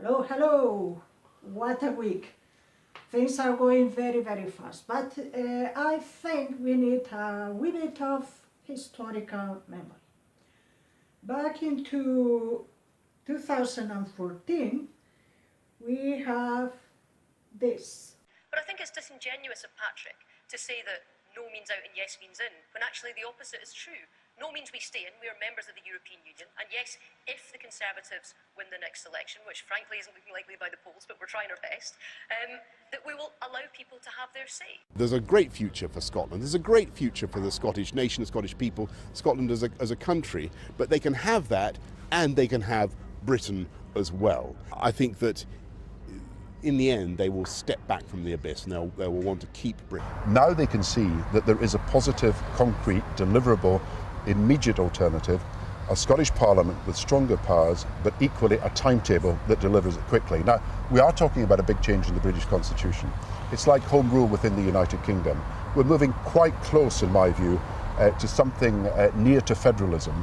Hello, hello. What a week. Things are going very, very fast. But I think we need a wee bit of historical memory. Back into 2014, we have this. But I think it's disingenuous of Patrick to say that no means out and yes means in, when actually the opposite is true. No means we stay in, we are members of the European Union, and yes, if the Conservatives win the next election, which frankly isn't looking likely by the polls, but we're trying our best, that we will allow people to have their say. There's a great future for Scotland. There's a great future for the Scottish nation, the Scottish people, Scotland as a country, but they can have that and they can have Britain as well. I think that in the end, they will step back from the abyss and they will want to keep Britain. Now they can see that there is a positive, concrete, deliverable, immediate alternative, a Scottish Parliament with stronger powers, but equally a timetable that delivers it quickly. Now, we are talking about a big change in the British Constitution. It's like Home Rule within the United Kingdom. We're moving quite close, in my view, to something near to federalism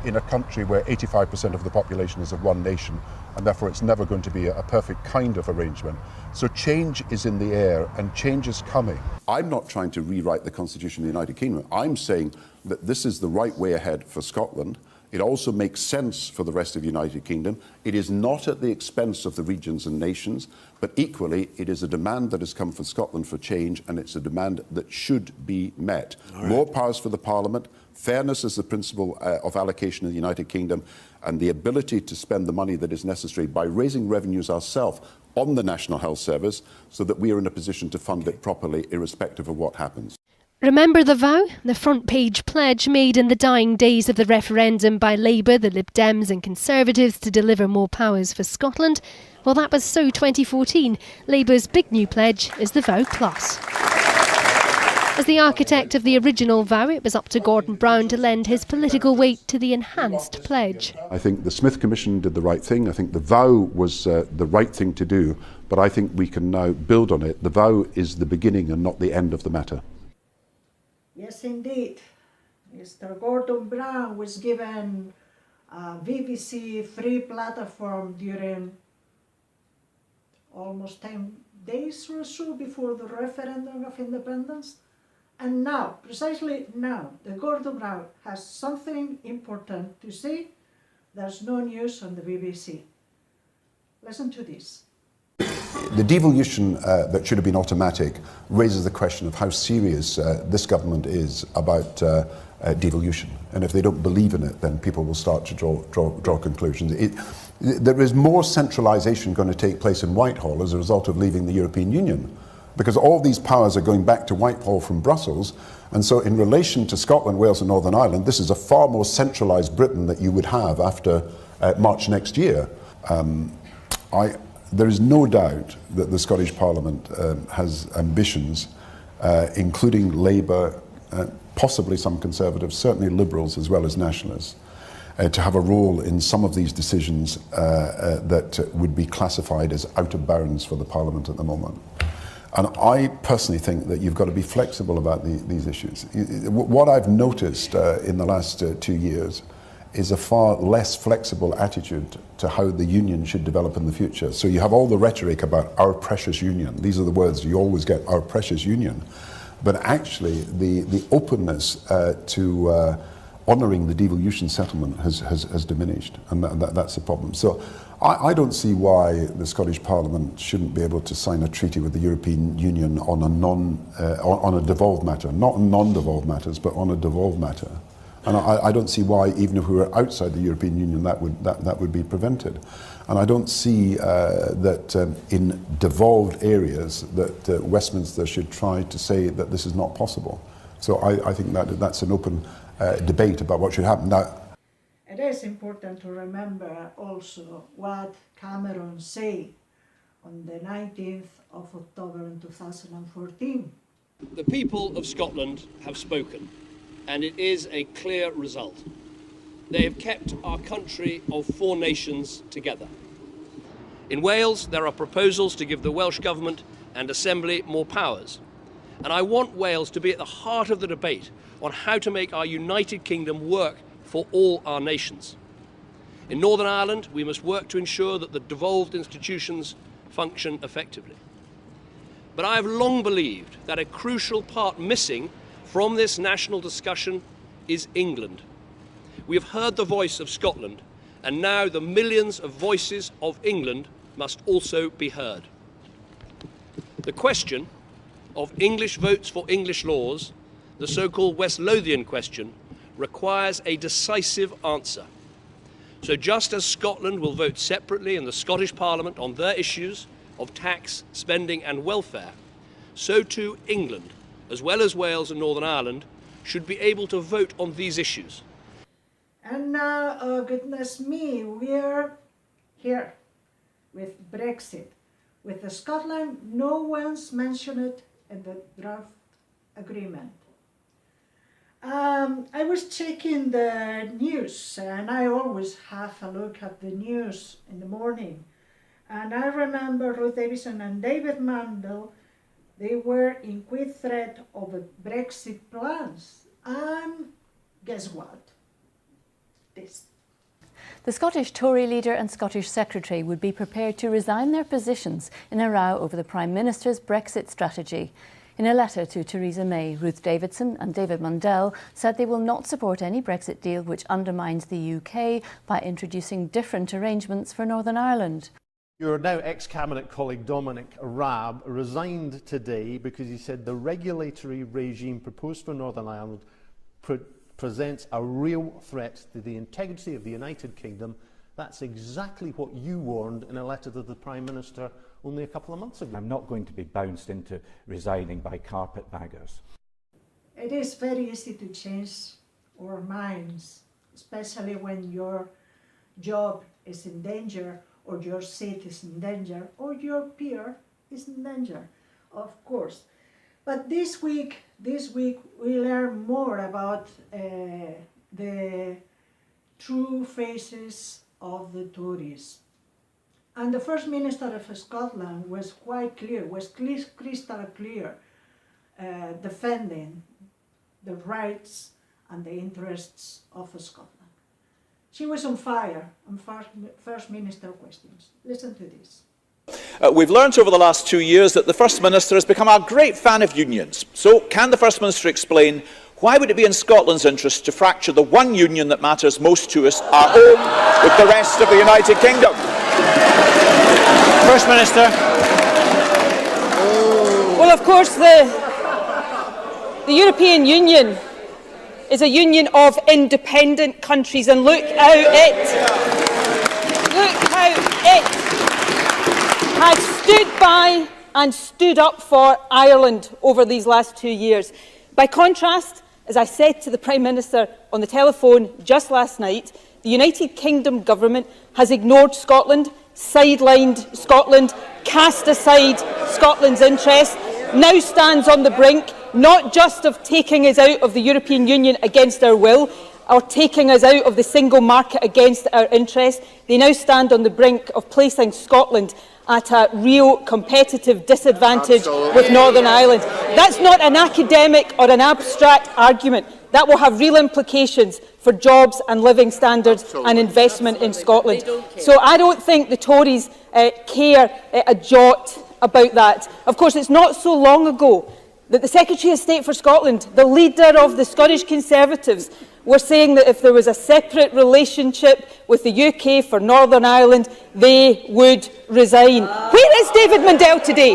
in a country where 85% of the population is of one nation, and therefore it's never going to be a perfect kind of arrangement. So change is in the air and change is coming. I'm not trying to rewrite the Constitution of the United Kingdom. I'm saying that this is the right way ahead for Scotland. It also makes sense for the rest of the United Kingdom. It is not at the expense of the regions and nations, but equally it is a demand that has come from Scotland for change, and it's a demand that should be met. Right. More powers for the Parliament, fairness is the principle of allocation in the United Kingdom, and the ability to spend the money that is necessary by raising revenues ourselves on the National Health Service so that we are in a position to fund it properly, irrespective of what happens. Remember the vow? The front page pledge made in the dying days of the referendum by Labour, the Lib Dems and Conservatives to deliver more powers for Scotland? Well, that was so 2014. Labour's big new pledge is the Vow Plus. As the architect of the original vow, it was up to Gordon Brown to lend his political weight to the enhanced pledge. I think the Smith Commission did the right thing. I think the vow was the right thing to do, but I think we can now build on it. The vow is the beginning and not the end of the matter. Yes, indeed. Mr. Gordon Brown was given a BBC free platform during almost 10 days or so before the referendum of independence. And now, precisely now, the Gordon Brown has something important to say. There's no news on the BBC. Listen to this. The devolution that should have been automatic raises the question of how serious this government is about devolution. And if they don't believe in it, then people will start to draw conclusions. There is more centralisation going to take place in Whitehall as a result of leaving the European Union, because all these powers are going back to Whitehall from Brussels. And so in relation to Scotland, Wales and Northern Ireland, this is a far more centralised Britain that you would have after March next year. There is no doubt that the Scottish Parliament has ambitions, including Labour, possibly some Conservatives, certainly Liberals as well as Nationalists, to have a role in some of these decisions that would be classified as out of bounds for the Parliament at the moment. And I personally think that you've got to be flexible about these issues. What I've noticed in the last 2 years is a far less flexible attitude to how the union should develop in the future. So you have all the rhetoric about our precious union. These are the words you always get, our precious union. But actually, the openness to honouring the devolution settlement has diminished, and that's the problem. So I don't see why the Scottish Parliament shouldn't be able to sign a treaty with the European Union on a devolved matter, not on non-devolved matters, but on a devolved matter. And I don't see why, even if we were outside the European Union, that would be prevented. And I don't see that in devolved areas that Westminster should try to say that this is not possible. So I think that's an open debate about what should happen. Now, it is important to remember also what Cameron said on the 19th of October in 2014. The people of Scotland have spoken, and it is a clear result. They have kept our country of 4 nations together. In Wales, there are proposals to give the Welsh Government and Assembly more powers. And I want Wales to be at the heart of the debate on how to make our United Kingdom work for all our nations. In Northern Ireland, we must work to ensure that the devolved institutions function effectively. But I have long believed that a crucial part missing from this national discussion is England. We have heard the voice of Scotland, and now the millions of voices of England must also be heard. The question of English votes for English laws, the so-called West Lothian question, requires a decisive answer. So just as Scotland will vote separately in the Scottish Parliament on their issues of tax, spending and welfare, so too England, as well as Wales and Northern Ireland, should be able to vote on these issues. And now, oh goodness me, we're here with Brexit. With Scotland, no one's mentioned it in the draft agreement. I was checking the news, and I always have a look at the news in the morning. And I remember Ruth Davidson and David Mandel, they were in quick threat of Brexit plans. And guess what? This. The Scottish Tory leader and Scottish Secretary would be prepared to resign their positions in a row over the Prime Minister's Brexit strategy. In a letter to Theresa May, Ruth Davidson and David Mundell said they will not support any Brexit deal which undermines the UK by introducing different arrangements for Northern Ireland. Your now ex-cabinet colleague Dominic Raab resigned today because he said the regulatory regime proposed for Northern Ireland presents a real threat to the integrity of the United Kingdom. That's exactly what you warned in a letter to the Prime Minister only a couple of months ago. I'm not going to be bounced into resigning by carpetbaggers. It is very easy to change our minds, especially when your job is in danger, or your seat is in danger, or your peer is in danger, of course. But this week we learn more about the true faces of the Tories. And the First Minister of Scotland was quite clear, was crystal clear, defending the rights and the interests of Scotland. She was on fire on First Minister questions. Listen to this. We've learnt over the last 2 years that the First Minister has become a great fan of unions. So can the First Minister explain why would it be in Scotland's interest to fracture the one union that matters most to us, our own, with the rest of the United Kingdom? First Minister. Well, of course, the European Union is a union of independent countries, and look how it has stood by and stood up for Ireland over these last 2 years. By contrast, as I said to the Prime Minister on the telephone just last night, the United Kingdom government has ignored Scotland, sidelined Scotland, cast aside Scotland's interests, now stands on the brink not just of taking us out of the European Union against our will, or taking us out of the single market against our interests. They now stand on the brink of placing Scotland at a real competitive disadvantage with Northern Ireland. That's not an academic or an abstract argument. That will have real implications for jobs and living standards and investment in Scotland. So I don't think the Tories care a jot about that. Of course, it's not so long ago that the Secretary of State for Scotland, the leader of the Scottish Conservatives, were saying that if there was a separate relationship with the UK for Northern Ireland, they would resign. Where is David Mundell today?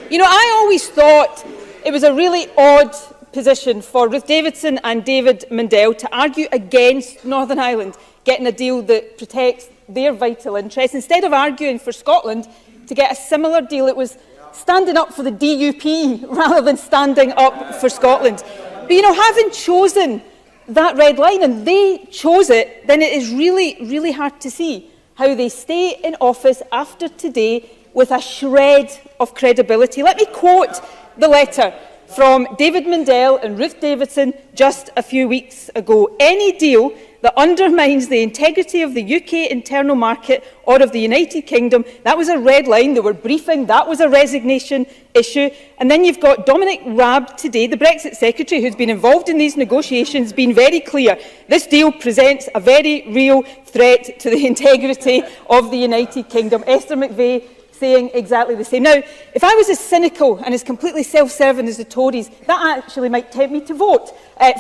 You know, I always thought it was a really odd position for Ruth Davidson and David Mundell to argue against Northern Ireland getting a deal that protects their vital interests. Instead of arguing for Scotland to get a similar deal, it was standing up for the DUP rather than standing up for Scotland. But, you know, having chosen that red line, and they chose it, then it is really, really hard to see how they stay in office after today with a shred of credibility. Let me quote the letter from David Mundell and Ruth Davidson just a few weeks ago. Any deal that undermines the integrity of the UK internal market or of the United Kingdom, that was a red line. They were briefing, that was a resignation issue. And then you've got Dominic Raab today, the Brexit Secretary, who's been involved in these negotiations, been very clear. This deal presents a very real threat to the integrity of the United Kingdom. Esther McVey saying exactly the same. Now, if I was as cynical and as completely self-serving as the Tories, that actually might tempt me to vote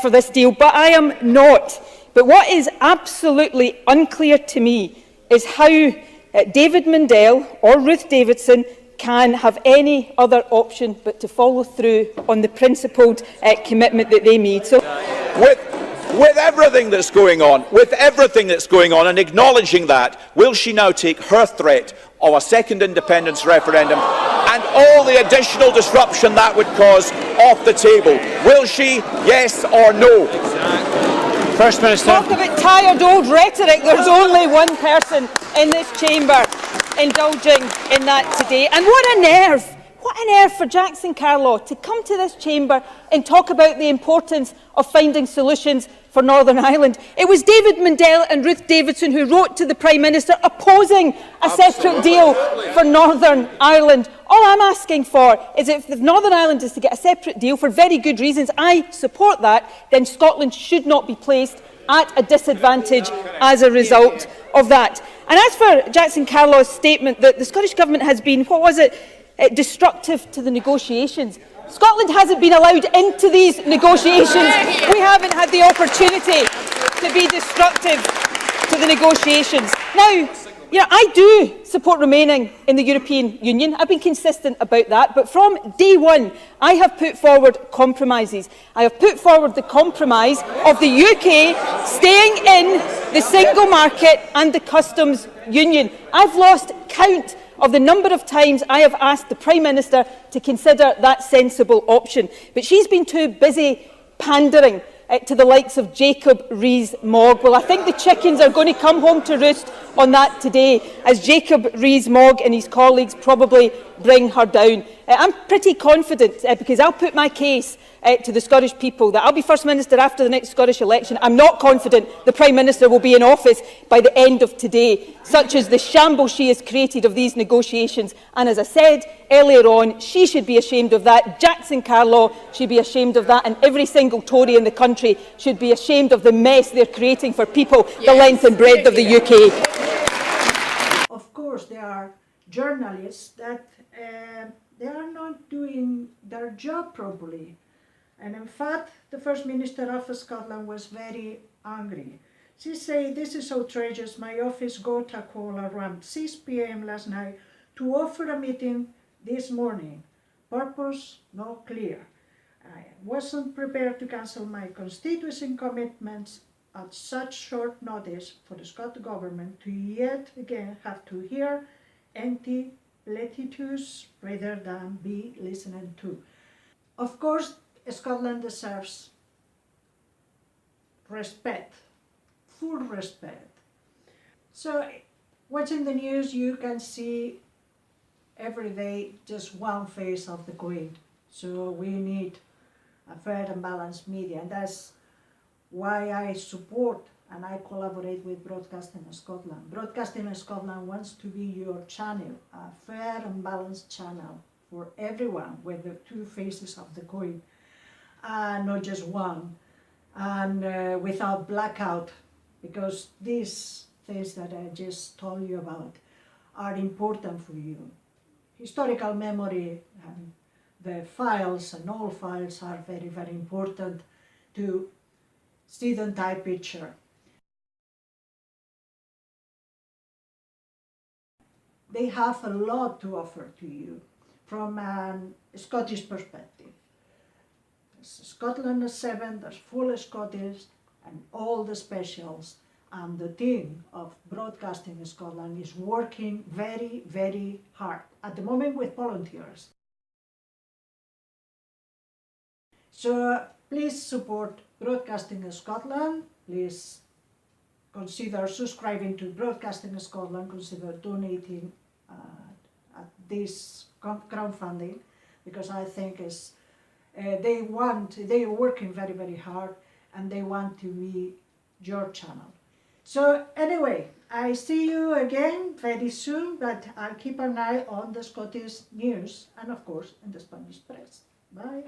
for this deal, but I am not. But what is absolutely unclear to me is how David Mundell or Ruth Davidson can have any other option but to follow through on the principled commitment that they made. So, with everything that's going on, and acknowledging that, will she now take her threat of a second independence referendum and all the additional disruption that would cause off the table? Will she, yes or no? First Minister. Talk about tired old rhetoric. There's only one person in this chamber indulging in that today. And what a nerve for Jackson Carlaw to come to this chamber and talk about the importance of finding solutions for Northern Ireland. It was David Mundell and Ruth Davidson who wrote to the Prime Minister opposing a separate deal for Northern Ireland. All I'm asking for is if Northern Ireland is to get a separate deal for very good reasons, I support that, then Scotland should not be placed at a disadvantage as a result of that. And as for Jackson Carlaw's statement that the Scottish Government has been, destructive to the negotiations, Scotland hasn't been allowed into these negotiations. We haven't had the opportunity to be destructive to the negotiations. Now, I do support remaining in the European Union. I've been consistent about that. But from day one, I have put forward compromises. I have put forward the compromise of the UK staying in the single market and the customs union. I've lost count of the number of times I have asked the Prime Minister to consider that sensible option. But she's been too busy pandering to the likes of Jacob Rees-Mogg. Well, I think the chickens are going to come home to roost on that today, as Jacob Rees-Mogg and his colleagues probably bring her down. I'm pretty confident, because I'll put my case to the Scottish people, that I'll be First Minister after the next Scottish election. I'm not confident the Prime Minister will be in office by the end of today, such as the shambles she has created of these negotiations. And as I said earlier on, she should be ashamed of that. Jackson Carlaw should be ashamed of that. And every single Tory in the country should be ashamed of the mess they're creating for people the length and breadth of the UK. Of course, there are journalists that they are not doing their job properly. And in fact, the First Minister of Scotland was very angry. She said, "This is outrageous. My office got a call around 6 p.m. last night to offer a meeting this morning. Purpose not clear. I wasn't prepared to cancel my constituency commitments at such short notice for the Scottish Government to yet again have to hear empty platitudes rather than be listened to." Of course, Scotland deserves respect, full respect. So, watching the news, you can see every day just one face of the Queen. So we need a fair and balanced media, and that's why I support and I collaborate with Broadcasting Scotland. Broadcasting Scotland wants to be your channel, a fair and balanced channel for everyone with the two faces of the Queen. Not just one, and without blackout, because these things that I just told you about are important for you. Historical memory and the files and all files are very, very important to see the entire picture. They have a lot to offer to you from a Scottish perspective. Scotland 7, there's full Scottish and all the specials, and the team of Broadcasting Scotland is working very, very hard at the moment with volunteers. So please support Broadcasting Scotland, please consider subscribing to Broadcasting Scotland, consider donating at this crowdfunding, because I think it's They are working very, very hard, and they want to be your channel. So anyway, I see you again very soon, but I'll keep an eye on the Scottish news and of course in the Spanish press. Bye.